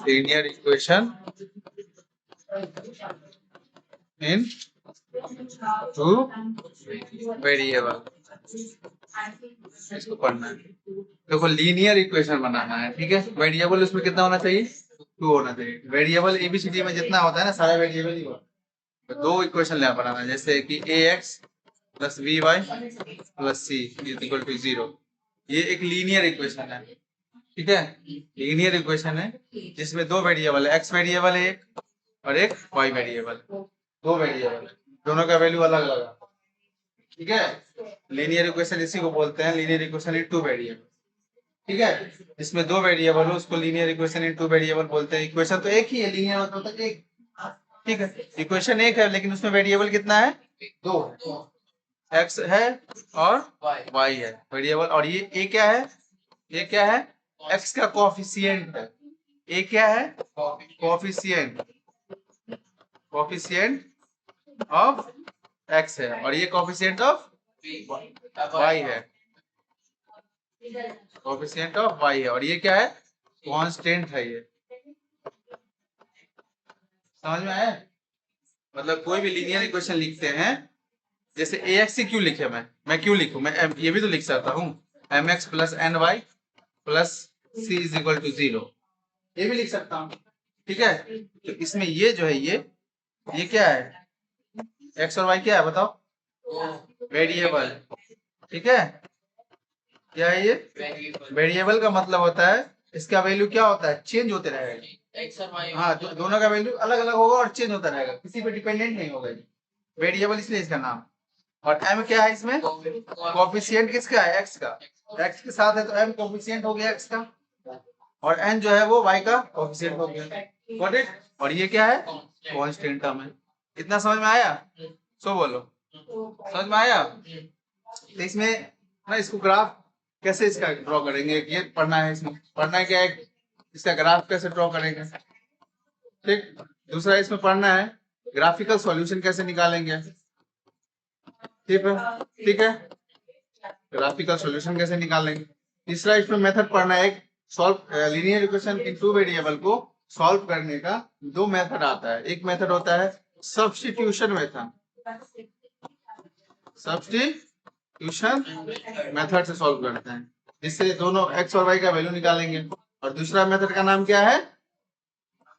Linear equation in two variable, इसको पढ़ना है। देखो लीनियर इक्वेशन बनाना है, ठीक है। वेरिएबल उसमें कितना होना चाहिए? 2 होना चाहिए। वेरिएबल एबीसीडी में जितना होता है ना, सारा वेरिएबल ही होता है। तो 2 इक्वेशन ले बनाना है, जैसे कि A X plus B Y plus C is equal to 0। ये एक लीनियर इक्वेशन है, ठीक है। लीनियर इक्वेशन है जिसमें 2 वेरिएबल है, एक्स वेरिएबल है एक और एक वाई वेरिएबल, 2 वेरिएबल, दोनों का वैल्यू अलग अलग है, ठीक है। लीनियर इक्वेशन इसी को बोलते हैं linear equation in two variable, ठीक है। इसमें 2 वेरिएबल हो उसको linear equation in two variable बोलते हैं। इक्वेशन तो एक ही है, लीनियर मतलब तो एक, ठीक है। इक्वेशन एक है लेकिन उसमें वेरिएबल कितना है? 2 है, एक्स है और वाई है वेरिएबल। और ये ए क्या है? ये क्या है? एक्स का कोएफिशिएंट है। ए क्या है? कोएफिशिएंट, कोएफिशिएंट ऑफ एक्स है और ये कोएफिशिएंट ऑफ वाई है, कोएफिशिएंट ऑफ वाई है। और ये क्या है? कांस्टेंट है ये। समझ में आया? मतलब कोई भी लीनियर इक्वेशन लिखते हैं, जैसे ए एक्स क्यों लिखे, मैं क्यों लिखूं? मैं ये भी तो लिख सकता हूँ, M X plus N Y plus C is equal to 0, ये भी लिख सकता हूँ, ठीक है। तो इसमें ये जो है ये क्या है? एक्स और वाई क्या है बताओ? वेरिएबल, ठीक है। क्या है ये? वेरिएबल का मतलब होता है इसका वैल्यू क्या होता है? चेंज होते रहेगा। एक्स और वाई, हाँ, दोनों का वैल्यू अलग अलग होगा और चेंज होता रहेगा, किसी पे डिपेंडेंट नहीं होगा। वेरिएबल इसलिए इसका नाम। और एम क्या है इसमें? कोएफिशिएंट किसका है? एक्स का। एक्स के साथ है तो एम कोएफिशिएंट हो गया एक्स का, और एन जो है वो वाई का कोएफिशिएंट हो गया। Got it? और ये क्या है? कांस्टेंट टर्म है। इतना समझ में आया? सो बोलो, समझ में आया? तो इसमें ना इसको ग्राफ कैसे इसका ड्रॉ करेंगे, ये पढ़ना है। इसमें पढ़ना है क्या है? इसका ग्राफ कैसे ड्रॉ करेंगे, ठीक। दूसरा इसमें पढ़ना है ग्राफिकल सॉल्यूशन कैसे निकालेंगे, ठीक है, ठीक है। ग्राफिकल सॉल्यूशन कैसे निकालेंगे। तीसरा इसमें मेथड पढ़ना है, एक solve linear equation in two variable को सॉल्व करने का 2 मेथड आता है। एक मेथड होता है सब्स्टिट्यूशन मेथड, सब्स्टिट्यूशन मेथड से सॉल्व करते हैं, जिससे दोनों एक्स और वाई का वैल्यू निकालेंगे। और दूसरा मेथड का नाम क्या है?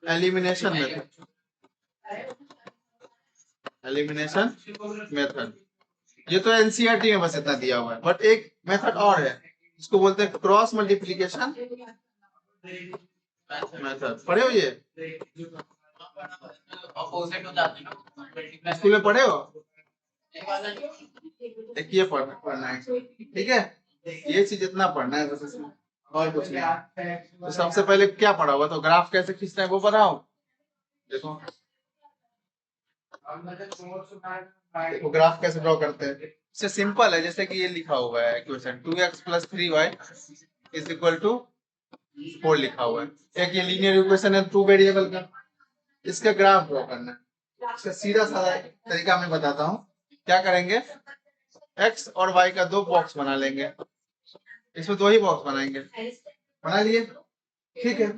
Elimination method, elimination method. ये तो एनसीईआरटी में बस इतना दिया हुआ है, बट एक मेथड और है, इसको बोलते हैं क्रॉस मल्टीप्लिकेशन मेथड। पढ़े हो ये? स्कूल में पढ़े हो? एक ये पढ़ना है, ठीक है। ये चीज इतना पढ़ना है बस इसमें, और कुछ नहीं। तो सबसे पहले क्या पढ़ा हुआ? तो ग्राफ कैसे खींचना है वो पढ़ाओ। देखो, देखो ग्राफ कैसे ड्रॉ करते हैं। इससे सिंपल है, जैसे कि ये लिखा हुआ है equation 2x plus 3y is equal to 4 लिखा हुआ है। एक ये लीनियर इक्वेशन है 2 वेरिएबल का, इसका ग्राफ ड्रॉ करना है। इसका सीधा साधा तरीका मैं बताता हूँ। क्या करेंगे? x और y का 2 बॉक्स बना लेंगे, इसमें 2 ही बॉक्स बनाएंगे, बना लिए, ठीक है।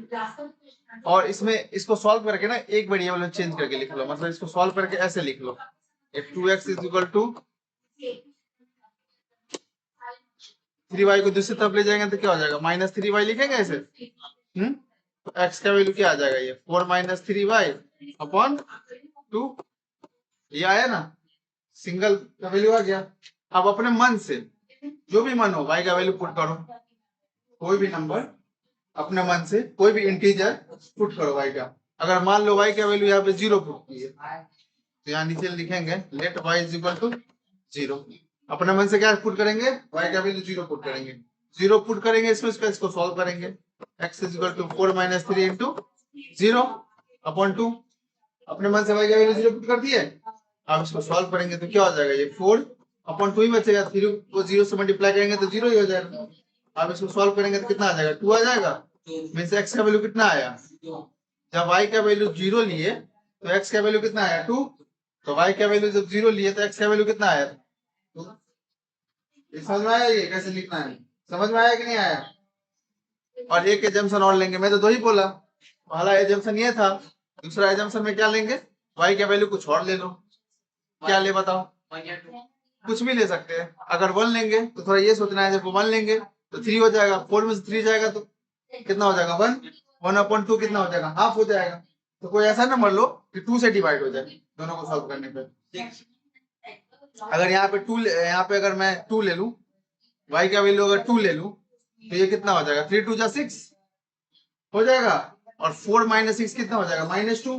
और इसमें इसको सॉल्व करके ना एक वेरिएबल में चेंज करके लिख लो, मतलब इसको सॉल्व करके ऐसे लिख लो, 2x is equal to 3y को दूसरी तरफ ले जाएंगे तो क्या हो जाएगा? -3y लिखेंगे ऐसे। तो x का वैल्यू क्या आ जाएगा? ये 4 - 3y अपॉन 2, ये आया ना, सिंगल का वैल्यू आ गया। अब अपने मन से जो भी मन हो y का वैल्यू पुट करो, कोई भी नंबर अपने मन से, कोई भी इंटीजर पुट करो y का। अगर मान लो y का वैल्यू यहाँ पे 0 पुट की है, तो यहाँ नीचे लिखेंगे let y is equal to 0। अपने मन से क्या पुट करेंगे? y का वैल्यू 0 पुट करेंगे। 0 पुट करेंगे इसमें, इसको सॉल्व करेंगे। x is equal to 4 - 3 into 0 upon 2। अपने मन से y का वैल्यू 0 पुट कर दिए। अब इसको सॉल्व करेंगे तो क्या हो जाएगा? ये 4 अपॉन 2 ही बचेगा, 3 को 0 से मल्टीप्लाई करेंगे तो 0 ही हो जाएगा। अब इसको सॉल्व करेंगे तो कितना आ जाएगा? 2 आ जाएगा। मींस x का वैल्यू कितना आया? जब y का वैल्यू 0 लिए तो x का वैल्यू कितना आया? 2। तो y का वैल्यू जब 0 लिए तो x का वैल्यू कितना आया? 2। समझ में आया ये कैसे लिखना है? समझ में आया कि नहीं आया? और एक एजम्पशन और लेंगे, मैं तो 2 ही बोला, पहला एजम्पशन ये था, दूसरा एजम्पशन में क्या लेंगे, y का वैल्यू कुछ और ले लो, क्या ले बताओ, कुछ भी ले सकते हैं। अगर 1 लेंगे तो थोड़ा ये सोचना है, जब 1 लेंगे तो 3 हो जाएगा, 4 में से 3 जाएगा तो कितना हो जाएगा, 1/2 कितना हो जाएगा, हाफ हो जाएगा। तो कोई ऐसा नंबर लो कि 2 से डिवाइड हो जाए दोनों को सॉल्व करने पे। अगर यहाँ पे 2, यहाँ पे अगर मैं 2 ले लूं, y का वैल्यू अगर 2 ले लूं तो ये कितना हो जाएगा, 3 2 जा 6 हो जाएगा, और 4 - 6 कितना हो जाएगा, -2।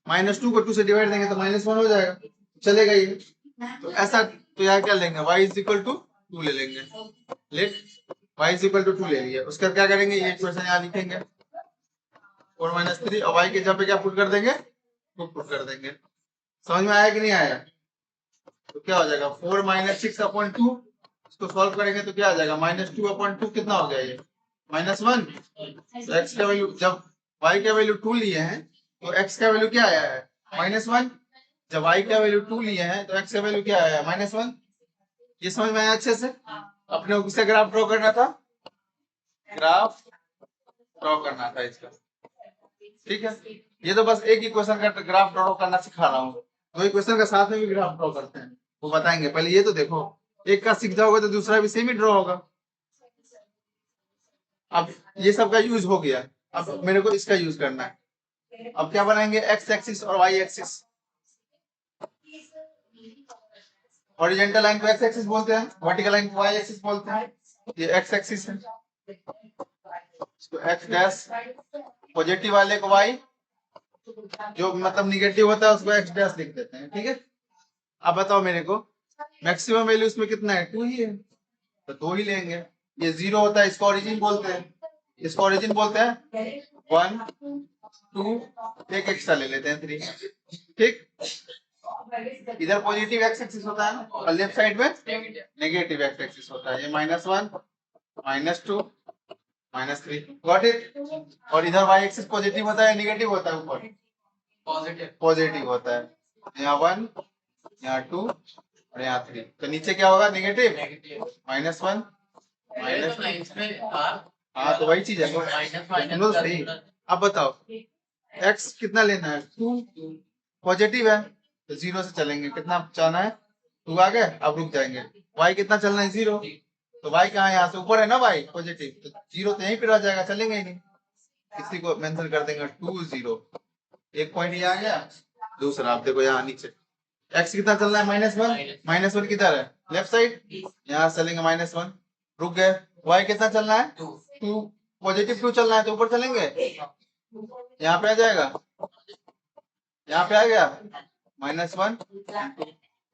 -2 को 2 से डिवाइड देंगे तो -1 हो जाएगा, चलेगा ये। तो ऐसा, तो यहाँ क्या लेंगे, y = 2 ले लेंगे, लेट y = 2 ले लिया, उसका क्या करेंगे, ये इक्वेशन यहाँ लिखेंगे 4 - 3, और y के जगह पे क्या पुट कर देंगे, 2 पुट कर देंगे। समझ में आया कि नहीं आया, तो क्या हो जाएगा 4 - 6/2, इसको सॉल्व करेंगे तो क्या आ जाएगा, -2/2 कितना हो गया, ये -1। तो x का वैल्यू, जब y का वैल्यू 2 लिए हैं तो x का वैल्यू क्या आया है, -1। जब y का वैल्यू 2 लिए हैं तो x का वैल्यू क्या आया है, -1। ये समझ में आया अच्छे से। अपने को किसका ग्राफ ड्रॉ करना था, ग्राफ ड्रॉ करना था इसका, ठीक है। ये तो बस एक ही क्वेश्चन का ग्राफ ड्रॉ करना सिखा रहा हूँ, 2 क्वेश्चन का साथ में भी ग्राफ ड्रॉ करते हैं, वो बताएंगे। पहले ये तो देखो, एक का सीख जाओगे तो दूसरा भी सेम ही ड्रॉ होगा। अब ये सब का यूज हो गया, अब मेरे को इसका यूज करना है। अब क्या बनाएंगे, एक्स एक्सिस और वाई एक्सिस। हॉरिजॉन्टल लाइन को एक्स एक्सिस बोलते हैं, वर्टिकल लाइन को वाई एक्सिस बोलते हैं। ये एक्स एक्सिस है, इसको एक्स डैश, पॉजिटिव वाले को वाई, जो मतलब निगेटिव होता है उसको एक्स डैश लिख देते हैं, ठीक है। अब बताओ मेरे को, मैक्सिमम वैल्यू इसमें कितना है, 2 ही है, तो 2 ही लेंगे। ये 0 होता है, इसको ओरिजिन बोलते हैं, इसको ओरिजिन बोलते हैं 1 2, एक एक्स्ट्रा ले लेते हैं 3, ठीक। इधर पॉजिटिव एक्स एक्सिस होता है और लेफ्ट साइड में नेगेटिव एक्स एक्सिस होता है, ये -1 -2 -3, गॉट इट। और इधर वाई एक्सिस पॉजिटिव होता है, नेगेटिव होता है, ऊपर पॉजिटिव होता है, यहाँ 1 यहाँ 2 और यहाँ 3, तो नीचे क्या होगा, नेगेटिव -1 हाँ, तो वही चीज है, तो सही। अब बताओ x कितना लेना है, 2, पॉजिटिव है तो 0 से चलेंगे, कितना जाना है, 2 आ गए, अब रुक जाएंगे। y कितना चलना है, 0, तो y कहाँ है, यहाँ से ऊपर है ना y पॉजिटिव, तो 0 तो यहीं पे रह जाएगा, चलेंगे ही नहीं, इसी को मेंशन कर देंगे 2 0। एक पॉइंट ये आ गया, दूसरा आप देखो यहाँ नीचे x कितना चलना है, -1 किधर है, लेफ्ट साइड, यहाँ चलेंगे -1, रुक गए। y कितना चलना है, 2, पॉजिटिव 2 चलना है तो ऊपर चलेंगे, यहाँ पे आ जाएगा, यहाँ पे आ गया -1।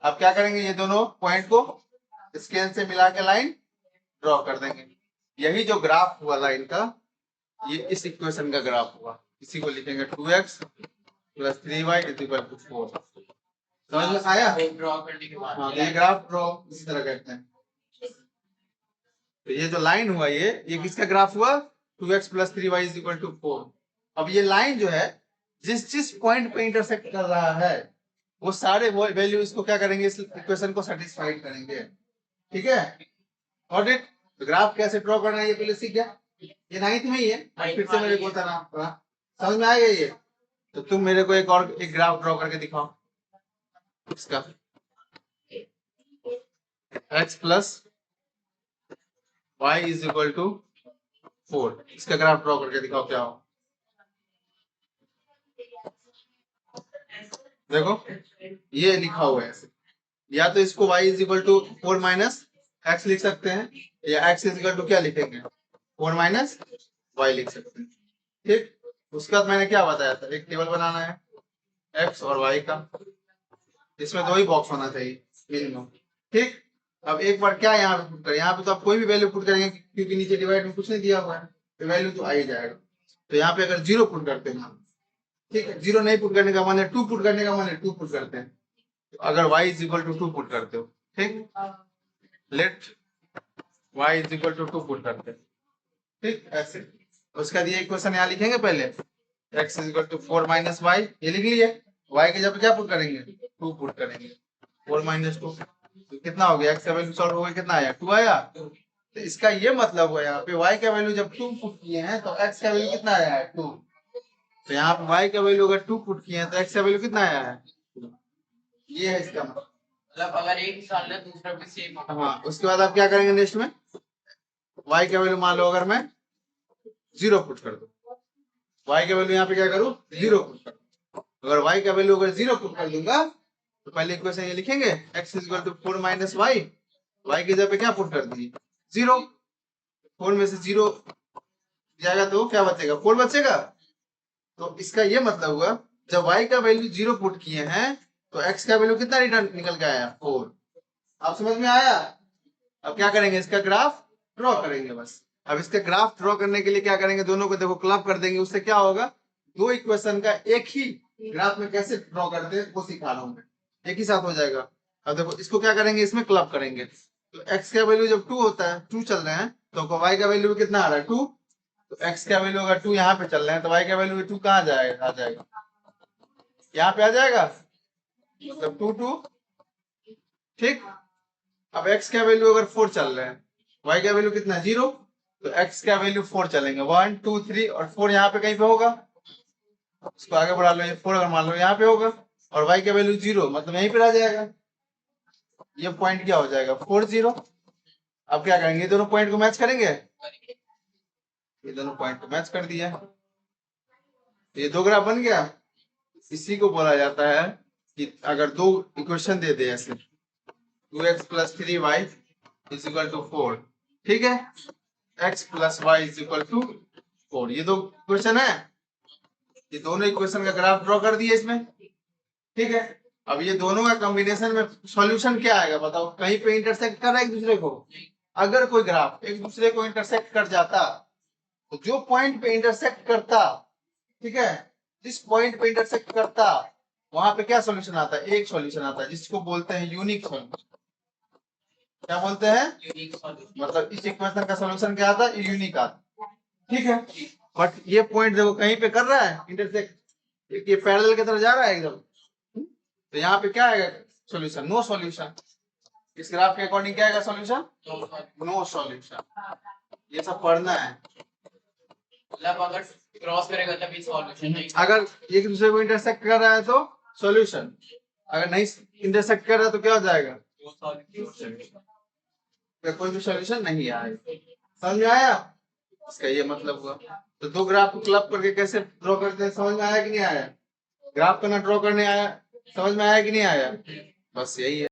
अब क्या करेंगे, ये दोनों पॉइंट को स्केल से मिला के लाइन ड्रॉ कर देंगे। यही जो ग्राफ हुआ लाइन का, ये इस इक्वेशन का ग्राफ हुआ, इसी को लिखेंगे 2x + 3y = 4। समझ में आया, ड्रॉ करने के बाद ये ग्राफ ड्रॉ इसी तरह करते हैं। तो ये जो लाइन हुआ, ये किसका ग्राफ हुआ, 2x + 3y = 4। अब ये लाइन जो है, जिस पॉइंट पे इंटरसेक्ट कर रहा है वो सारे वैल्यू इसको क्या करेंगे, इस इक्वेशन को सेटिस्फाइड करेंगे, ठीक है। और तो ग्राफ कैसे ड्रॉ करना है ये पहले सीख गया, ये 9th में ही है, फिर से मेरे को बताना, समझ में आ गया ये। तो तुम मेरे को एक ग्राफ ड्रॉ करके दिखाओ इसका, x + y = 4, इसका ग्राफ ड्रॉ करके दिखाओ क्या हो। देखो ये लिखा हुआ है ऐसे, या तो इसको y = 4 - x लिख सकते हैं, या x = क्या लिखेंगे, 4 - y लिख सकते हैं, ठीक। उसके बाद मैंने क्या बताया था, एक टेबल बनाना है x और y का, इसमें 2 ही बॉक्स होना चाहिए मिनिमम, ठीक। अब एक बार क्या यहाँ पे पुट करें, यहाँ पे तो आप कोई भी वैल्यू पुट करेंगे क्योंकि नीचे डिवाइड में कुछ नहीं दिया हुआ है, तो वैल्यू तो आ ही जाएगा। तो यहाँ पे अगर 0 पुट करते हैं, ठीक है, 0 नहीं पुट करने का मन है, 2 पुट करने का मन है, 2 पुट करते हैं। तो अगर y = 2 पुट करते हो, ठीक, लेट y = 2 पुट करते हैं, ठीक, ऐसे। उसके बाद ये इक्वेशन यहाँ लिखेंगे, पहले x = 4 - y, ये लिख लिए, y के जगह क्या पुट करेंगे, 2 पुट करेंगे, 4 - 2, तो कितना हो गया, x का वैल्यू सॉल्व हो गया, कितना आया, 2 आया। तो इसका ये मतलब हुआ यहाँ पे y का वैल्यू जब 2 पुट किए हैं तो x का वैल्यू कितना आया है 2। तो यहाँ पे y का वैल्यू अगर 2 पुट किए हैं तो x का वैल्यू कितना आया है 2। ये है इसका मतलब अगर एक निकाल ले दूसरा भी सेम होगा। हाँ, उसके बाद आप क्या करेंगे नेक्स्ट में y का वैल्यू मान लो अगर मैं 0 पुट कर दूं, y का वैल्यू यहाँ पे क्या करूं 0 पुट कर दूं। अगर y का वैल्यू अगर 0 पुट कर दूंगा तो पहले इक्वेशन ये लिखेंगे x is equal to 4 minus y, y की जगह पे क्या पुट कर दिए 0, 4 में से 0 जाएगा तो क्या बचेगा 4 बचेगा। तो इसका ये मतलब हुआ जब y का वैल्यू 0 पुट किए हैं तो x का वैल्यू कितना रिटर्न निकल के आया 4। आप समझ में आया। अब क्या करेंगे इसका ग्राफ ड्रॉ करेंगे बस। अब इसका ग्राफ ड्रॉ करने के लिए क्या करेंगे दोनों को देखो क्लब कर देंगे, उससे क्या होगा दो इक्वेशन का एक ही ग्राफ में कैसे ड्रॉ करते हैं वो सिखा रहा हूं मैं, एक ही साथ हो जाएगा। अब देखो इसको क्या करेंगे इसमें क्लब करेंगे तो x का वैल्यू जब 2 होता है 2 चल रहे हैं तो y का वैल्यू कितना आ रहा है 2, तो x का वैल्यू अगर 2 यहाँ पे चल रहे हैं तो y का वैल्यू 2 कहाँ जाएगा आ जाएगा यहाँ पे आ जाएगा, मतलब 2 2 ठीक। अब x का वैल्यू अगर 4 चल रहे हैं y का वैल्यू कितना 0, तो x का वैल्यू 4 चलेंगे 1 2 3 और 4 यहाँ पे कहीं पे होगा, इसको आगे बढ़ा लो, ये 4 अगर मान लो यहाँ पे होगा और y का वैल्यू 0 मतलब यहीं पे आ जाएगा, ये पॉइंट क्या हो जाएगा 4 0। अब क्या करेंगे दोनों पॉइंट को मैच करेंगे, ये दोनों पॉइंट को मैच कर दिया, ये दो ग्राफ बन गया। इसी को बोला जाता है कि अगर दो इक्वेशन दे दे ऐसे 2x plus 3y is equal to 4, ठीक है, x plus y is equal to 4, ये दो इक्वेशन है, ये दोनों इक्वेशन का ग्राफ ड्रॉ कर दिए इसमें, ठीक है। अब ये दोनों का कॉम्बिनेशन में सॉल्यूशन क्या आएगा बताओ, कहीं पे इंटरसेक्ट कर रहा है एक दूसरे को, अगर कोई ग्राफ एक दूसरे को इंटरसेक्ट कर जाता तो जो पॉइंट पे इंटरसेक्ट करता, ठीक है, जिस पॉइंट पे इंटरसेक्ट करता वहां पे क्या सॉल्यूशन आता है, एक सॉल्यूशन आता है जिसको बोलते हैं यूनिक सॉल्यूशन। क्या बोलते हैं यूनिक सॉल्यूशन, मतलब इस इक्वेशन का सॉल्यूशन क्या आता है यूनिक आता, ठीक है। बट ये पॉइंट देखो कहीं पे कर रहा है इंटरसेक्ट, ये पैरेलल की तरफ जा रहा है एकदम, तो यहाँ पे क्या आएगा सॉल्यूशन नो सॉल्यूशन। इस ग्राफ के अकॉर्डिंग क्या आएगा सॉल्यूशन नो सॉल्यूशन। ये सब पढ़ना है, मतलब अगर क्रॉस करेगा तभी सॉल्यूशन नहीं, अगर एक दूसरे को इंटरसेक्ट कर रहा है तो सॉल्यूशन, अगर नहीं इंटरसेक्ट कर रहा है तो क्या हो जाएगा कोई भी सॉल्यूशन नहीं आएगा। समझ में आया, इसका ये मतलब हुआ। तो दो ग्राफ को क्लब करके कैसे ड्रॉ करते हैं समझ में आया कि नहीं आया, ग्राफ करना ड्रॉ करने आया समझ में आया कि नहीं आया, बस यही है।